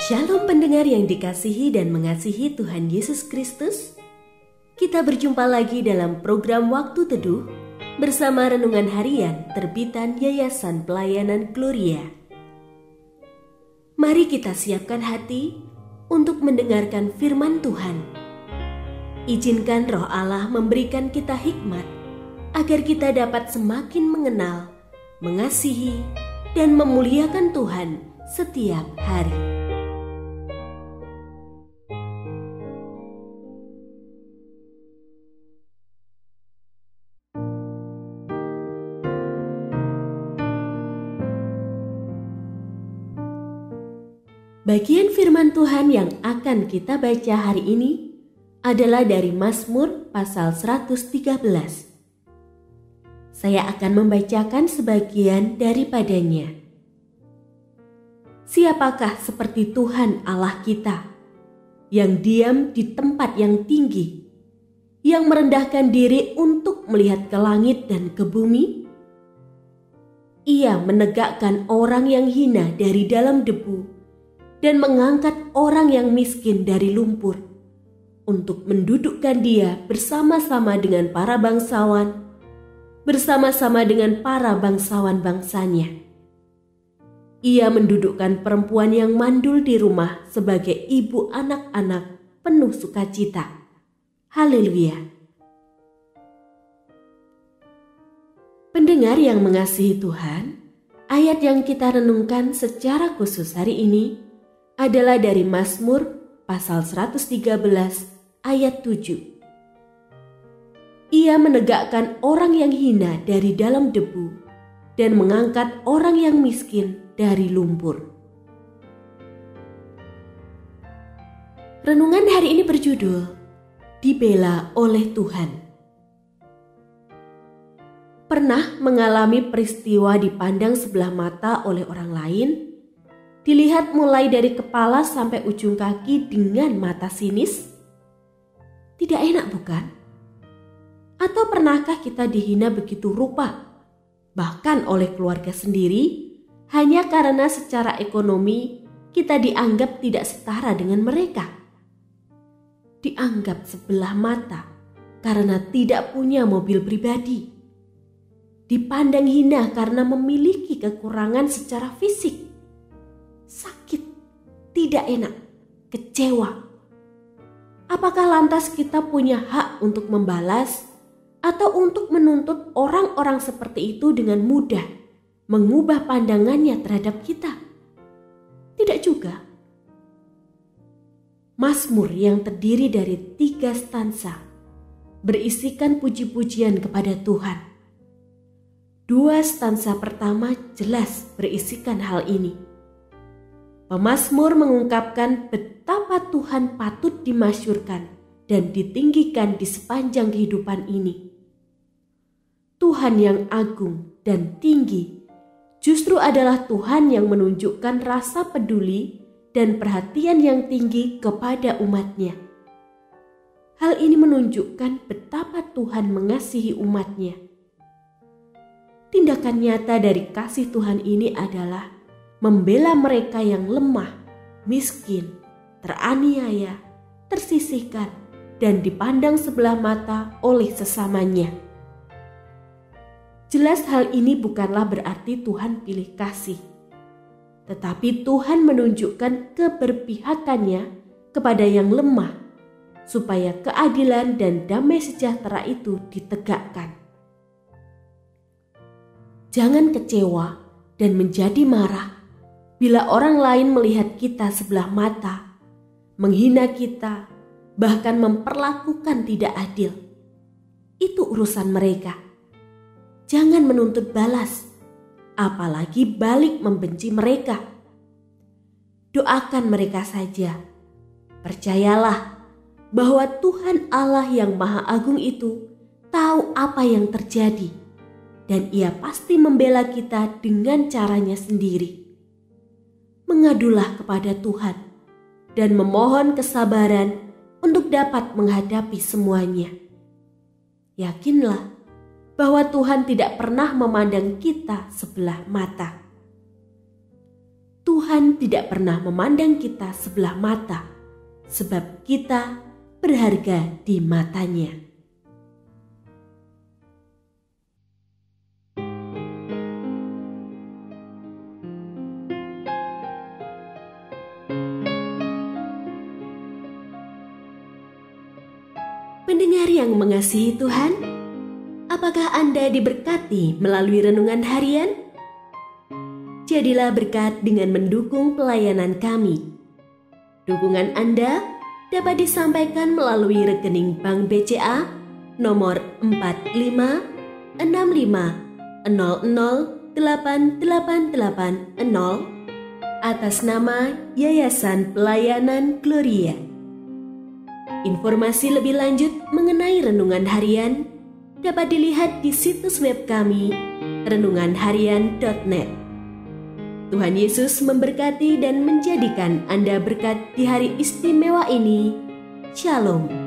Shalom pendengar yang dikasihi dan mengasihi Tuhan Yesus Kristus. Kita berjumpa lagi dalam program Waktu Teduh bersama Renungan Harian terbitan Yayasan Pelayanan Gloria. Mari kita siapkan hati untuk mendengarkan firman Tuhan. Izinkan Roh Allah memberikan kita hikmat agar kita dapat semakin mengenal, mengasihi, dan memuliakan Tuhan setiap hari. Bagian firman Tuhan yang akan kita baca hari ini adalah dari Mazmur pasal 113. Saya akan membacakan sebagian daripadanya. Siapakah seperti Tuhan Allah kita, yang diam di tempat yang tinggi, yang merendahkan diri untuk melihat ke langit dan ke bumi? Ia menegakkan orang yang hina dari dalam debu, dan mengangkat orang yang miskin dari lumpur, untuk mendudukkan dia bersama-sama dengan para bangsawan, bersama-sama dengan para bangsawan bangsanya. Ia mendudukkan perempuan yang mandul di rumah sebagai ibu anak-anak penuh sukacita. Haleluya. Pendengar yang mengasihi Tuhan, ayat yang kita renungkan secara khusus hari ini adalah dari Mazmur pasal 113 ayat 7. Ia menegakkan orang yang hina dari dalam debu dan mengangkat orang yang miskin dari lumpur. Renungan hari ini berjudul Dibela oleh Tuhan. Pernah mengalami peristiwa dipandang sebelah mata oleh orang lain, dilihat mulai dari kepala sampai ujung kaki dengan mata sinis? Tidak enak bukan? Atau pernahkah kita dihina begitu rupa, bahkan oleh keluarga sendiri, hanya karena secara ekonomi kita dianggap tidak setara dengan mereka? Dianggap sebelah mata karena tidak punya mobil pribadi. Dipandang hina karena memiliki kekurangan secara fisik. Sakit, tidak enak, kecewa. Apakah lantas kita punya hak untuk membalas atau untuk menuntut orang-orang seperti itu dengan mudah mengubah pandangannya terhadap kita? Tidak juga. Mazmur yang terdiri dari 3 stansa berisikan puji-pujian kepada Tuhan. 2 stansa pertama jelas berisikan hal ini. Pemazmur mengungkapkan betapa Tuhan patut dimasyhurkan dan ditinggikan di sepanjang kehidupan ini. Tuhan yang agung dan tinggi justru adalah Tuhan yang menunjukkan rasa peduli dan perhatian yang tinggi kepada umatnya. Hal ini menunjukkan betapa Tuhan mengasihi umatnya. Tindakan nyata dari kasih Tuhan ini adalah membela mereka yang lemah, miskin, teraniaya, tersisihkan, dan dipandang sebelah mata oleh sesamanya. Jelas hal ini bukanlah berarti Tuhan pilih kasih, tetapi Tuhan menunjukkan keberpihakannya kepada yang lemah, supaya keadilan dan damai sejahtera itu ditegakkan. Jangan kecewa dan menjadi marah bila orang lain melihat kita sebelah mata, menghina kita, bahkan memperlakukan tidak adil. Itu urusan mereka. Jangan menuntut balas, apalagi balik membenci mereka. Doakan mereka saja. Percayalah bahwa Tuhan Allah yang Maha Agung itu tahu apa yang terjadi, dan Ia pasti membela kita dengan caranya sendiri. Mengadulah kepada Tuhan dan memohon kesabaran untuk dapat menghadapi semuanya. Yakinlah bahwa Tuhan tidak pernah memandang kita sebelah mata. Tuhan Tuhan tidak pernah memandang kita sebelah mata, sebab kita berharga di matanya. Pendengar yang mengasihi Tuhan, apakah Anda diberkati melalui renungan harian? Jadilah berkat dengan mendukung pelayanan kami. Dukungan Anda dapat disampaikan melalui rekening Bank BCA nomor 4565008880 atas nama Yayasan Pelayanan Gloria. Informasi lebih lanjut mengenai renungan harian dapat dilihat di situs web kami renunganharian.net. Tuhan Yesus memberkati dan menjadikan Anda berkat di hari istimewa ini. Shalom.